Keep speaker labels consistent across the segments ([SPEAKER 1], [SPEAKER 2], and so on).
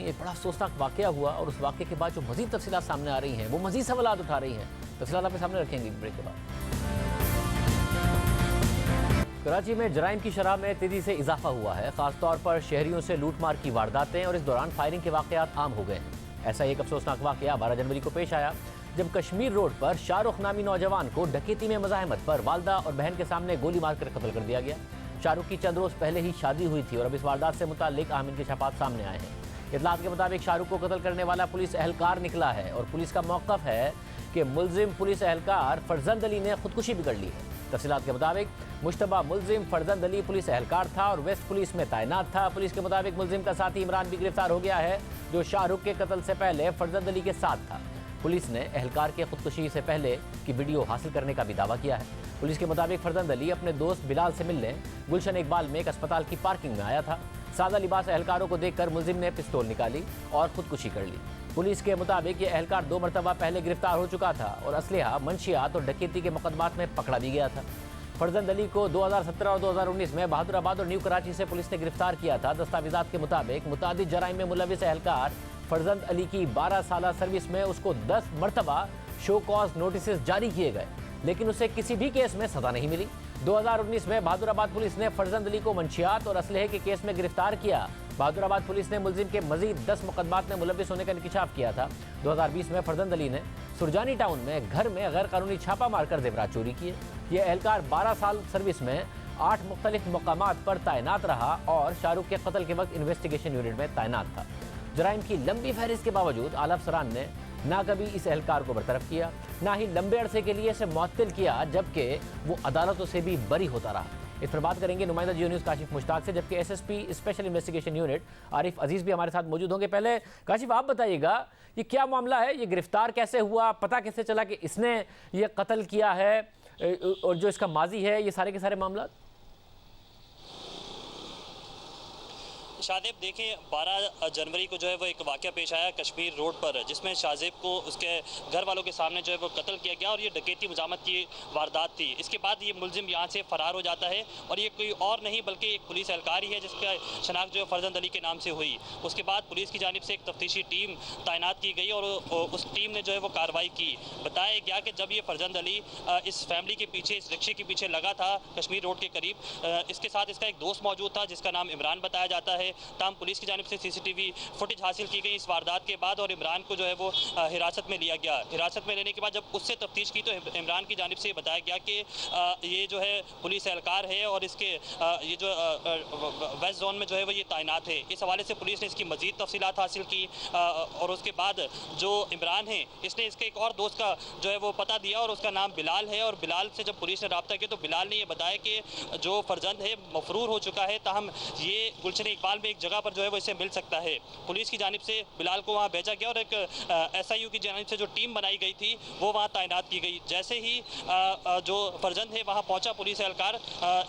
[SPEAKER 1] ये बड़ा अफसोसनाक वाकया हुआ और उस वाकये के बाद जो मजीद तफसीलात सामने आ रही हैं वो मजीद सवालात उठा रही हैं। तफसीलात आपके सामने रखेंगे ब्रेक के बाद। कराची में जराइम की शरह में तेजी से इजाफा हुआ है। खासतौर पर शहरियों से लूटमार की वारदातें और इस दौरान फायरिंग के वाकयात आम हो गए हैं। ऐसा एक अफसोसनाक वाकया 12 जनवरी को पेश आया जब कश्मीर रोड पर शाहरुख नामी नौजवान को डकैती में मज़ाहमत पर वालदा और बहन के सामने गोली मारकर कत्ल कर दिया गया। शाहरुख की चंद रोज पहले ही शादी हुई थी और अब इस वारदात से मुताल्लिक अहम इंकशाफात सामने आए हैं। इत्तलात के मुताबिक शाहरुख को कत्ल करने वाला पुलिस एहलकार निकला है और पुलिस का मौक़िफ़ है कि मुलजिम पुलिस एहलकार फरजंद अली ने खुदकुशी भी कर ली है। तफसीलात के मुताबिक मुश्तबा मुलजिम फरजंद अली पुलिस एहलकार था और वेस्ट पुलिस में तैनात था। पुलिस के मुताबिक मुलजिम का साथी इमरान भी गिरफ्तार हो गया है जो शाहरुख के कत्ल से पहले फरजंद अली के साथ था। पुलिस ने एहलकार के खुदकुशी से पहले की वीडियो हासिल करने का भी दावा किया है। पुलिस के मुताबिक फरजंद अली अपने दोस्त बिलाल से मिलने गुलशन इकबाल में एक अस्पताल की पार्किंग में आया था। सादा लिबास एहलकारों को देखकर मुलजिम ने पिस्तौल निकाली और खुदकुशी कर ली। पुलिस के मुताबिक ये एहलकार 2 मरतबा पहले गिरफ्तार हो चुका था और असलहा, मंशियात और डकैती के मुकदमात में पकड़ा भी गया था। फरजंद अली को 2017 और 2019 में बहादुराबाद और न्यू कराची से पुलिस ने गिरफ्तार किया था। दस्तावेजात के मुताबिक मुतादिद जराइम में मुलविस एहलकार फरजंद अली की 12 साल सर्विस में उसको 10 मरतबा शो कॉज नोटिस जारी किए गए, लेकिन उसे किसी भी केस में सजा नहीं मिली। 2019 में बहादुराबाद पुलिस ने फरजंद अली को मंशियात और असलहे के केस में गिरफ्तार किया। बहादुराबाद पुलिस ने मुलजिम के मजीद 10 मुकदमात में मुलविस होने का इंकशाफ किया था। 2020 में फरजंद अली ने सुरजानी टाउन में घर में गैर कानूनी छापा मारकर जेवरात चोरी किए। यह एहलकार 12 साल सर्विस में 8 मुख्तलिफ मकामात पर तैनात रहा और शाहरुख के कत्ल के वक्त इन्वेस्टिगेशन यूनिट में तैनात था। जराइम की लंबी फहरिस्त के बावजूद आला अफसरान ने ना कभी इस एहलकार को बरतरफ किया, ना ही लंबे अरसे के लिए इसे मुअत्तल किया, जबकि वो अदालतों से भी बरी होता रहा। इस पर बात करेंगे नुमाइंदा जियो न्यूज़ काशिफ मुश्ताक से, जबकि SSP special investigation unit Arif Aziz भी हमारे साथ मौजूद होंगे। पहले काशिफ आप बताइएगा ये क्या मामला है, ये गिरफ्तार कैसे हुआ, पता कैसे चला कि इसने ये कत्ल किया है और जो इसका माजी है, ये सारे के सारे मामला?
[SPEAKER 2] शाहजेब देखें, 12 जनवरी को जो है वो एक वाक़या पेश आया कश्मीर रोड पर, जिसमें शाहजेब को उसके घर वालों के सामने जो है वो कत्ल किया गया और ये डकैती मुजामत की वारदात थी। इसके बाद ये मुलजिम यहाँ से फ़रार हो जाता है और ये कोई और नहीं बल्कि एक पुलिस एहलकार ही है जिसका शनाख्त जो है फरजंद अली के नाम से हुई। उसके बाद पुलिस की जानिब से एक तफ्तीशी टीम तैनात की गई और उस टीम ने जो है वो कार्रवाई की। बताया गया कि जब ये फरजंद अली इस फैमिली के पीछे, इस रिक्शे के पीछे लगा था कश्मीर रोड के करीब, इसके साथ इसका एक दोस्त मौजूद था जिसका नाम इमरान बताया जाता है। तमाम पुलिस की जानिब से सीसीटीवी फुटेज हासिल की गई इस वारदात के बाद और इमरान को जो है वो हिरासत में लिया गया। हिरासत में लेने के बाद जब उससे तफ्तीश की तो इमरान की जानिब से बताया गया कि ये जो है पुलिस एहलकार है और इसके ये जो वेस्ट जोन में जो है वो ये तैनात है। इस हवाले से पुलिस ने इसकी मज़ीद तफसीलात हासिल की और उसके बाद जो इमरान है इसने इसके एक और दोस्त का जो है वो पता दिया और उसका नाम बिलाल है। और बिलाल से जब पुलिस ने रब्ता किया तो बिलाल ने ये बताया कि जो फरजंद है मफरूर हो चुका है, ताहम ये गुलशन इकबाल में एक जगह पर जो है वो इसे मिल सकता है। पुलिस की जानिब से बिलाल को वहाँ भेजा गया और एक एसआईयू की जानिब से जो टीम बनाई गई थी वो वहाँ तैनात की गई। जैसे ही जो फरजंद है वहाँ पहुँचा पुलिस एहलकार,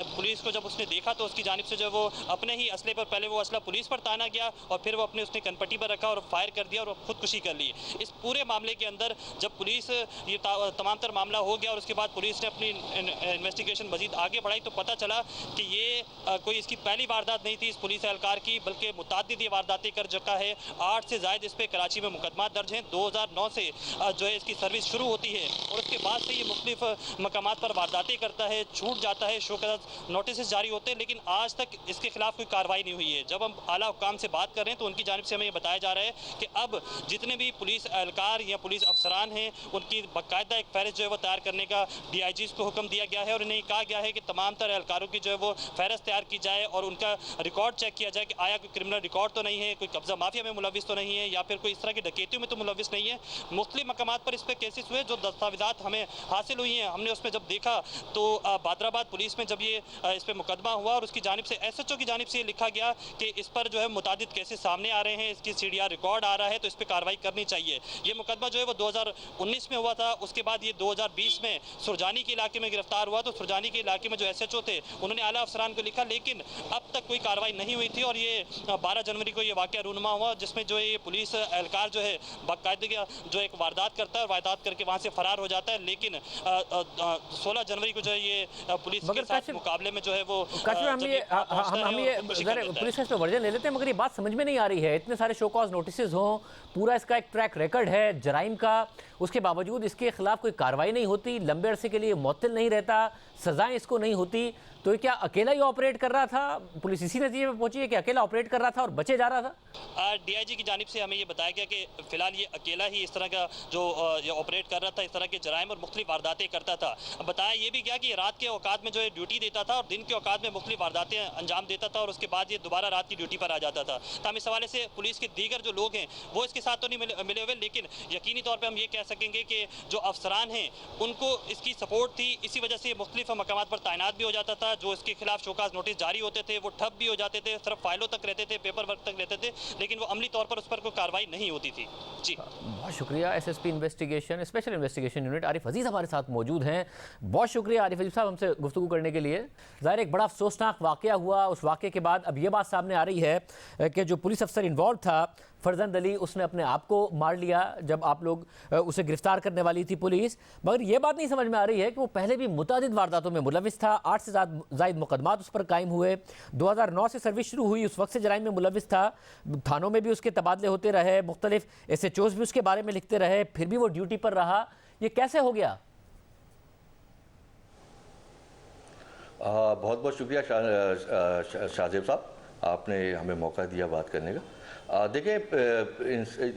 [SPEAKER 2] पुलिस को जब उसने देखा तो उसकी जानिब से जो वो अपने ही असले पर, पहले वो असला पुलिस पर ताना गया और फिर वो अपने उसने कनपट्टी पर रखा और फायर कर दिया और खुदकुशी कर ली। इस पूरे मामले के अंदर जब पुलिस ये तमाम तर मामला हो गया और उसके बाद पुलिस ने अपनी इन्वेस्टिगेशन मजीद आगे बढ़ाई तो पता चला कि ये कोई इसकी पहली वारदात नहीं थी इस पुलिस एहलकार की, बल्कि मुतादिद ये वारदातें कर चुका है। 8 से ज़ायद इस पर कराची में मुकदमा दर्ज हैं। 2009 से जो है इसकी सर्विस शुरू होती है और उसके बाद से ये मुख्तलिफ मकामात पर वारदातें करता है, छूट जाता है, शोकत नोटिस जारी होते हैं, लेकिन आज तक इसके खिलाफ कोई कार्रवाई नहीं हुई है। जब हम आला हुक्काम से बात कर रहे हैं तो उनकी जानिब से हमें ये बताया जा रहा है कि अब जितने भी पुलिस एहलकार या पुलिस अफसरान हैं उनकी बाकायदा एक फहरिस्त जो है वो तैयार करने का DIGs को हुक्म दिया गया है और इन्हें कहा गया है कि तमाम तर एहलकारों की जो है वो फहरिस्त तैयार की जाए और उनका रिकॉर्ड चेक किया जाए कि आया कोई क्रिमिनल रिकॉर्ड तो नहीं है, कोई कब्जा माफिया में मुलविस तो नहीं है या फिर कोई इस तरह की डकैतियों में तो मुलविस नहीं है। मुख्तलिफ मकामात पर इस पर केसेस हुए, जो दस्तावेजात हमें हासिल हुई हैं हमने उसमें जब देखा तो बहादुराबाद पुलिस में जब ये इस पर मुकदमा हुआ और उसकी जानिब से SHO की जानिब से ये लिखा गया कि इस पर जो है मुतादिद केसेस सामने आ रहे हैं, इसकी CDR रिकॉर्ड आ रहा है तो इस पर कार्रवाई करनी चाहिए। ये मुकदमा जो है वो 2019 में हुआ था। उसके बाद ये 2020 में सुरजानी के इलाके में गिरफ्तार हुआ तो सुरजानी के इलाके में जो SHO थे उन्होंने आला अफसरान को लिखा, लेकिन अब तक कोई कार्रवाई नहीं हुई थी और ये 12 जनवरी को ये वाकया रूनुमा हुआ, जिसमें जो है ये पुलिस एहलकार जो है बाकायदगी जो एक वारदात करता है और वारदात करके वहाँ से फरार हो जाता है। लेकिन 16 जनवरी को जो है ये पुलिस के साथ मुकाबले में जो है वो
[SPEAKER 1] हम ये पुलिस का वर्जन ले लेते हैं, मगर ये बात समझ में नहीं आ रही है। इतने सारे शो कॉज नोटिसेज हों, पूरा इसका एक ट्रैक रिकॉर्ड है जराइम का, उसके बावजूद इसके खिलाफ कोई कार्रवाई नहीं होती, लंबे अरसे के लिए मुअत्तल नहीं रहता, सजाएं इसको नहीं होती, तो क्या अकेला ही ऑपरेट कर रहा था? पुलिस इसी नतीजे पे पहुंची है कि अकेला ऑपरेट कर रहा था और बचे जा रहा था?
[SPEAKER 2] डीआईजी की जानिब से हमें ये बताया गया कि फिलहाल ये अकेला ही इस तरह का जो ये ऑपरेट कर रहा था, इस तरह के जराइम और मुख्तलिफ वारदातें करता था। बताया ये भी गया कि रात के औकात में जो है ड्यूटी देता था और दिन के औकात में मुख्तलिफ वारदातें अंजाम देता था और उसके बाद ये दोबारा रात की ड्यूटी पर आ जाता था। तो हम इस हवाले से पुलिस के दीगर जो लोग हैं वो इसके साथ तो नहीं मिले हुए, लेकिन यकीनी तौर पर हम ये कह सकेंगे कि जो अफसरान हैं उनको इसकी सपोर्ट थी। इसी वजह से मुख्तलिफ मकामात पर तैनात भी हो जाता था। जो इसके खिलाफ शोकाज नोटिस जारी होते थे वो ठप भी हो जाते थे, सिर्फ फाइलों तक रहते थे, पेपर वर्क तक रहते थे, लेकिन वो अमली तौर पर उस पर कोई कार्रवाई नहीं होती थी। जी
[SPEAKER 1] बहुत शुक्रिया। SSP investigation special investigation unit Arif Aziz हमारे साथ मौजूद हैं। बहुत शुक्रिया आरिफ अजीज साहब हमसे गुफ्तगू करने के लिए। ज़ाहिर एक बड़ा अफसोसनाक वाक़या हुआ, उस वाक़े के बाद अब ये बात सामने आ रही है कि जो पुलिस अफसर इन्वॉल्व था फरजंद अली, उसने अपने आप को मार लिया जब आप लोग उसे गिरफ्तार करने वाली थी पुलिस। मगर ये बात नहीं समझ में आ रही है कि वो पहले भी मुतादिद वारदातों में मुलविस था, 8 से ज़ायद मुकदमात उस पर कायम हुए, 2009 से सर्विस शुरू हुई, उस वक्त से जराइम में मुलविस था, थानों में भी उसके तबादले होते रहे, मुख्तलिफ SHOs भी उसके बारे में लिखते रहे, फिर भी वो ड्यूटी पर रहा। ये कैसे हो गया?
[SPEAKER 3] बहुत बहुत शुक्रिया शाहजेब साहब, आपने हमें मौका दिया बात करने का। देखिए,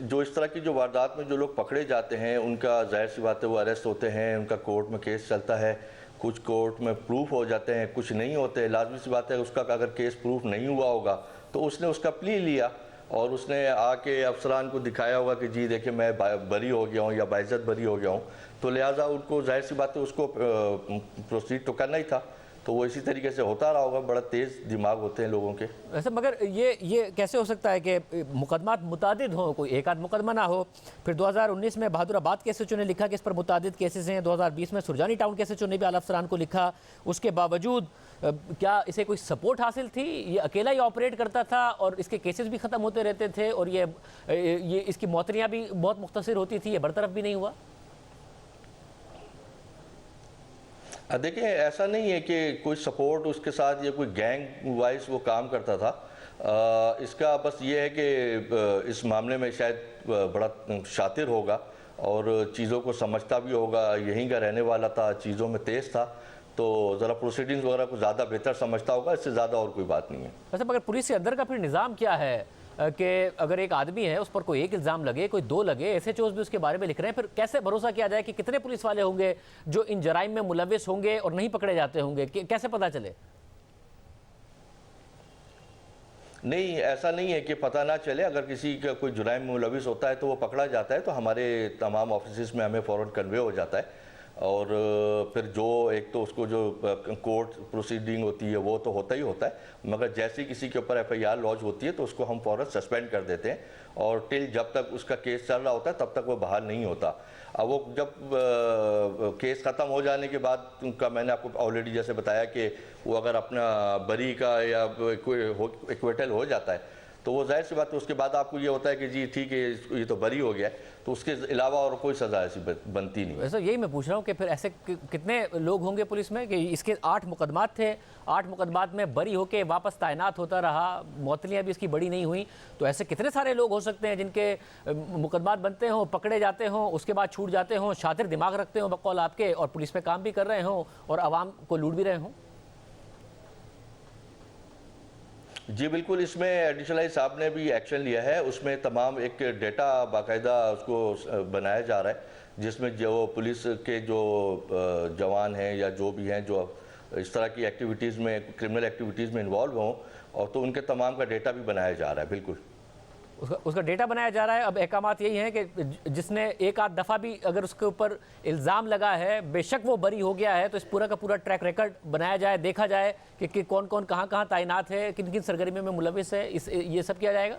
[SPEAKER 3] जो इस तरह की जो वारदात में जो लोग पकड़े जाते हैं उनका जाहिर सी बात है वो अरेस्ट होते हैं, उनका कोर्ट में केस चलता है, कुछ कोर्ट में प्रूफ हो जाते हैं, कुछ नहीं होते। लाजमी सी बात है उसका अगर केस प्रूफ नहीं हुआ होगा तो उसने उसका प्ली लिया और उसने आके अफसरान को दिखाया होगा कि जी देखिए मैं बरी हो गया हूँ या बाइज्जत बरी हो गया हूँ, तो लिहाजा उनको जाहिर सी बात है उसको प्रोसीड तो करना ही था। तो वो इसी तरीके से होता रहा होगा। बड़ा तेज़ दिमाग होते हैं लोगों के।
[SPEAKER 1] वैसे मगर ये कैसे हो सकता है कि मुकदमात मुतादिद हों, कोई एक आध मुकदमा ना हो? फिर 2019 में बहादुराबाद के SHO ने लिखा कि इस पर मुतादिद केसेस हैं, 2020 में सुरजानी टाउन के SHO ने भी आला अफसरान को लिखा। उसके बावजूद क्या इसे कोई सपोर्ट हासिल थी? ये अकेला ही ऑपरेट करता था और इसके केसेस भी ख़त्म होते रहते थे और ये इसकी मौतरियाँ भी बहुत मुख्तसर होती थी, ये बरतरफ भी नहीं हुआ?
[SPEAKER 3] देखिए, ऐसा नहीं है कि कोई सपोर्ट उसके साथ या कोई गैंग वाइज वो काम करता था। इसका बस ये है कि इस मामले में शायद बड़ा शातिर होगा और चीज़ों को समझता भी होगा, यहीं का रहने वाला था, चीज़ों में तेज़ था, तो ज़रा प्रोसीडिंग्स वगैरह को ज़्यादा बेहतर समझता होगा। इससे ज़्यादा और कोई बात नहीं है।
[SPEAKER 1] वैसे मगर पुलिस के अंदर का फिर निज़ाम क्या है कि अगर एक आदमी है उस पर कोई एक इल्ज़ाम लगे, कोई 2 लगे, SHOs भी उसके बारे में लिख रहे हैं, फिर कैसे भरोसा किया जाए कि कितने पुलिस वाले होंगे जो इन जराइम में मुलविस होंगे और नहीं पकड़े जाते होंगे? कैसे पता चले?
[SPEAKER 3] नहीं, ऐसा नहीं है कि पता ना चले। अगर किसी का कोई जुराइम में मुलविस होता है तो वो पकड़ा जाता है, तो हमारे तमाम ऑफिस में हमें फ़ौरन कन्वे हो जाता है और फिर जो एक तो उसको जो कोर्ट प्रोसीडिंग होती है वो तो होता ही होता है, मगर जैसे ही किसी के ऊपर FIR लॉन्च होती है तो उसको हम फ़ौरन सस्पेंड कर देते हैं और टिल जब तक उसका केस चल रहा होता है तब तक वो बाहर नहीं होता। अब वो जब केस ख़त्म हो जाने के बाद उनका, मैंने आपको ऑलरेडी जैसे बताया कि वो अगर अपना बरी का या एक्विटल हो जाता है तो वो जाहिर सी बात है उसके बाद आपको ये होता है कि जी ठीक है ये तो बरी हो गया है, तो उसके अलावा और कोई सज़ा ऐसी बनती नहीं।
[SPEAKER 1] वैसे यही मैं पूछ रहा हूँ कि फिर ऐसे कितने लोग होंगे पुलिस में कि इसके 8 मुकदमात थे, 8 मुकदमात में बरी होके वापस तैनात होता रहा, मौतलियाँ भी इसकी बड़ी नहीं हुई, तो ऐसे कितने सारे लोग हो सकते हैं जिनके मुकदमात बनते हों, पकड़े जाते हों, उसके बाद छूट जाते हों, शातिर दिमाग रखते हों बकौल आपके, और पुलिस में काम भी कर रहे हों और आवाम को लूट भी रहे हों?
[SPEAKER 3] जी बिल्कुल, इसमें एडिशनल साहब ने भी एक्शन लिया है। उसमें तमाम एक डेटा बाकायदा उसको बनाया जा रहा है जिसमें जो पुलिस के जो जवान हैं या जो भी हैं जो इस तरह की एक्टिविटीज़ में, क्रिमिनल एक्टिविटीज़ में इन्वॉल्व हों, और तो उनके तमाम का डेटा भी बनाया जा रहा है। बिल्कुल
[SPEAKER 1] उसका डेटा बनाया जा रहा है। अब अहकामात यही हैं कि जिसने एक आध दफ़ा भी अगर उसके ऊपर इल्ज़ाम लगा है, बेशक वो बरी हो गया है, तो इस पूरा का पूरा ट्रैक रिकॉर्ड बनाया जाए, देखा जाए कि कौन कौन कहाँ कहाँ तैनात है, किन किन सरगर्मियों में मुलविस है, ये सब किया जाएगा।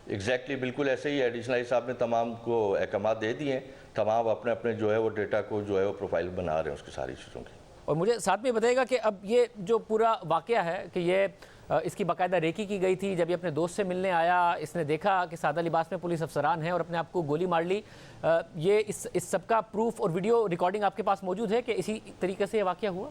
[SPEAKER 3] एग्जैक्टली बिल्कुल ऐसे ही एडिशनल साहब ने तमाम को अहकामात दे दिए हैं। तमाम अपने अपने जो है वो डेटा को जो है वो प्रोफाइल बना रहे हैं उसकी सारी चीज़ों की।
[SPEAKER 1] और मुझे साथ में बताइएगा कि अब ये जो पूरा वाकया है कि ये इसकी बाकायदा रेकी की गई थी। जब ये अपने दोस्त से मिलने आया, इसने देखा कि सादा लिबास में पुलिस अफसरान हैं और अपने आप को गोली मार ली। ये इस सब का प्रूफ और वीडियो रिकॉर्डिंग आपके पास मौजूद है कि इसी तरीके से ये वाकया हुआ?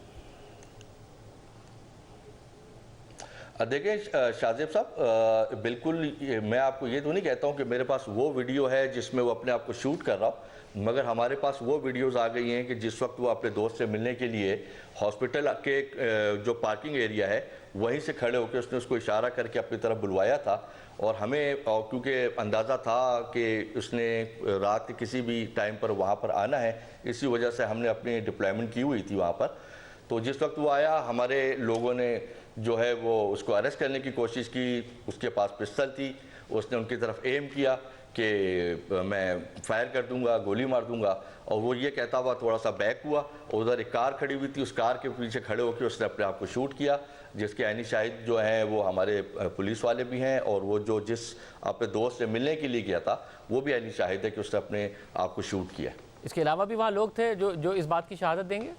[SPEAKER 3] देखिए शाहजेब साहब, बिल्कुल मैं आपको ये तो नहीं कहता हूँ कि मेरे पास वो वीडियो है जिसमें वो अपने आप को शूट कर रहा हो, मगर हमारे पास वो वीडियोस आ गई हैं कि जिस वक्त वो अपने दोस्त से मिलने के लिए हॉस्पिटल के जो पार्किंग एरिया है वहीं से खड़े होकर उसने उसको इशारा करके अपनी तरफ बुलवाया था। और हमें क्योंकि अंदाज़ा था कि उसने रात के किसी भी टाइम पर वहाँ पर आना है, इसी वजह से हमने अपनी डिप्लॉयमेंट की हुई थी वहाँ पर। तो जिस वक्त वो आया, हमारे लोगों ने जो है वो उसको अरेस्ट करने की कोशिश की। उसके पास पिस्तल थी, उसने उनकी तरफ एम किया कि मैं फायर कर दूंगा, गोली मार दूंगा, और वो ये कहता हुआ थोड़ा सा बैक हुआ। उधर एक कार खड़ी हुई थी, उस कार के पीछे खड़े होकर उसने अपने आप को शूट किया, जिसके ऐनी शाहिद जो हैं वो हमारे पुलिस वाले भी हैं, और वो जो जिस अपने दोस्त से मिलने के लिए गया था वो भी ऐनी शाहिद है कि उसने अपने आप को शूट किया।
[SPEAKER 1] इसके अलावा भी वहाँ लोग थे जो इस बात की शहादत देंगे?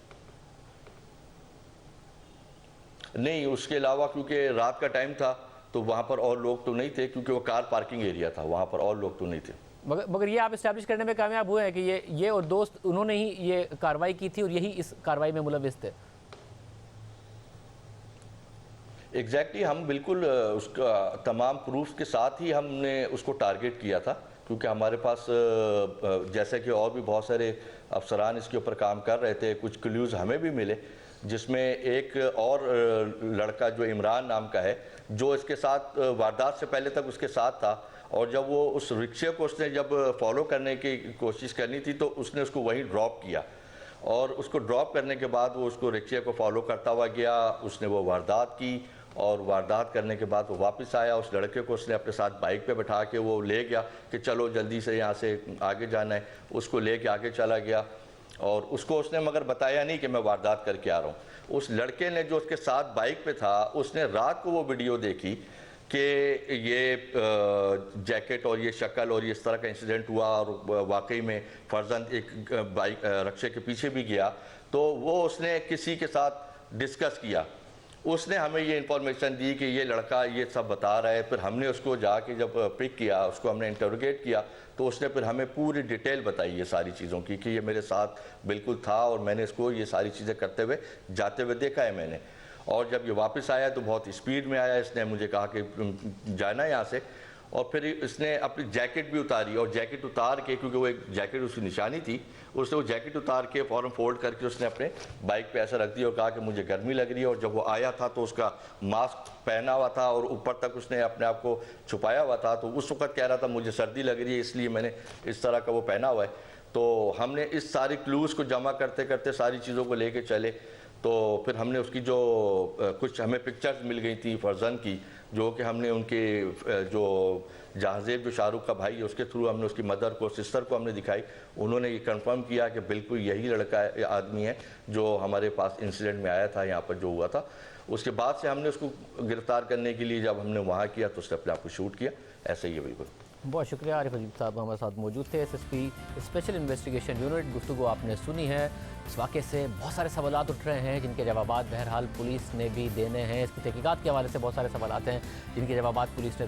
[SPEAKER 3] नहीं, उसके अलावा क्योंकि रात का टाइम था तो वहाँ पर और लोग तो नहीं थे, क्योंकि वो कार पार्किंग एरिया था, वहाँ पर और लोग तो नहीं थे।
[SPEAKER 1] मगर ये आप इस्टेब्लिश करने में कामयाब हुए हैं कि ये और दोस्त उन्होंने ही ये कार्रवाई की थी और यही इस कार्रवाई में मुलविस थे?
[SPEAKER 3] एग्जैक्टली हम बिल्कुल उसका तमाम प्रूफ्स के साथ ही हमने उसको टारगेट किया था, क्योंकि हमारे पास जैसे कि और भी बहुत सारे अफसरान इसके ऊपर काम कर रहे थे, कुछ क्लूज़ हमें भी मिले, जिसमें एक और लड़का जो इमरान नाम का है, जो इसके साथ वारदात से पहले तक उसके साथ था, और जब वो उस रिक्शे को उसने जब फॉलो करने की कोशिश करनी थी तो उसने उसको वहीं ड्रॉप किया, और उसको ड्रॉप करने के बाद वो उसको रिक्शे को फॉलो करता हुआ गया। उसने वो वारदात की, और वारदात करने के बाद वो वापस आया, उस लड़के को उसने अपने साथ बाइक पे बैठा के वो ले गया कि चलो जल्दी से यहाँ से आगे जाना है। उसको ले के आगे चला गया, और उसको उसने मगर बताया नहीं कि मैं वारदात करके आ रहा हूँ। उस लड़के ने जो उसके साथ बाइक पे था, उसने रात को वो वीडियो देखी कि ये जैकेट और ये शक्ल और ये इस तरह का इंसिडेंट हुआ, और वाकई में फर्जंद एक बाइक रक्शे के पीछे भी गया, तो वो उसने किसी के साथ डिस्कस किया। उसने हमें ये इन्फॉर्मेशन दी कि ये लड़का ये सब बता रहा है। फिर हमने उसको जाके जब पिक किया, उसको हमने इंटरोगेट किया, तो उसने फिर हमें पूरी डिटेल बताई ये सारी चीज़ों की कि ये मेरे साथ बिल्कुल था, और मैंने इसको ये सारी चीज़ें करते हुए जाते हुए देखा है मैंने। और जब ये वापस आया तो बहुत स्पीड में आया, इसने मुझे कहा कि जाना यहाँ से, और फिर इसने अपनी जैकेट भी उतारी, और जैकेट उतार के, क्योंकि वो एक जैकेट उसकी निशानी थी, उसने वो जैकेट उतार के फ़ौरन फोल्ड करके उसने अपने बाइक पे ऐसा रख दिया और कहा कि मुझे गर्मी लग रही है। और जब वो आया था तो उसका मास्क पहना हुआ था और ऊपर तक उसने अपने आप को छुपाया हुआ था, तो उस वक्त कह रहा था मुझे सर्दी लग रही है इसलिए मैंने इस तरह का वो पहना हुआ है। तो हमने इस सारी क्लूज़ को जमा करते करते सारी चीज़ों को लेके चले, तो फिर हमने उसकी जो कुछ हमें पिक्चर्स मिल गई थी फरजन की, जो कि हमने उनके जो जहाज़ेब जो शाहरुख का भाई है उसके थ्रू हमने उसकी मदर को, सिस्टर को हमने दिखाई। उन्होंने ये कंफर्म किया कि बिल्कुल यही लड़का आदमी है जो हमारे पास इंसिडेंट में आया था, यहाँ पर जो हुआ था। उसके बाद से हमने उसको गिरफ्तार करने के लिए जब हमने वहाँ किया तो उसने अपने आप को शूट किया। ऐसे ही है बिल्कुल।
[SPEAKER 1] बहुत शुक्रिया। आरिफ अजीब साहब हमारे साथ मौजूद थे, SSP स्पेशल इन्वेस्टिगेशन यूनिट। गुफ्तगू आपने सुनी है। इस वाक़े से बहुत सारे सवालात उठ रहे हैं जिनके जवाबात बहरहाल पुलिस ने भी देने हैं। इसकी तहकीकात के हवाले से बहुत सारे सवालात हैं जिनके जवाबात पुलिस ने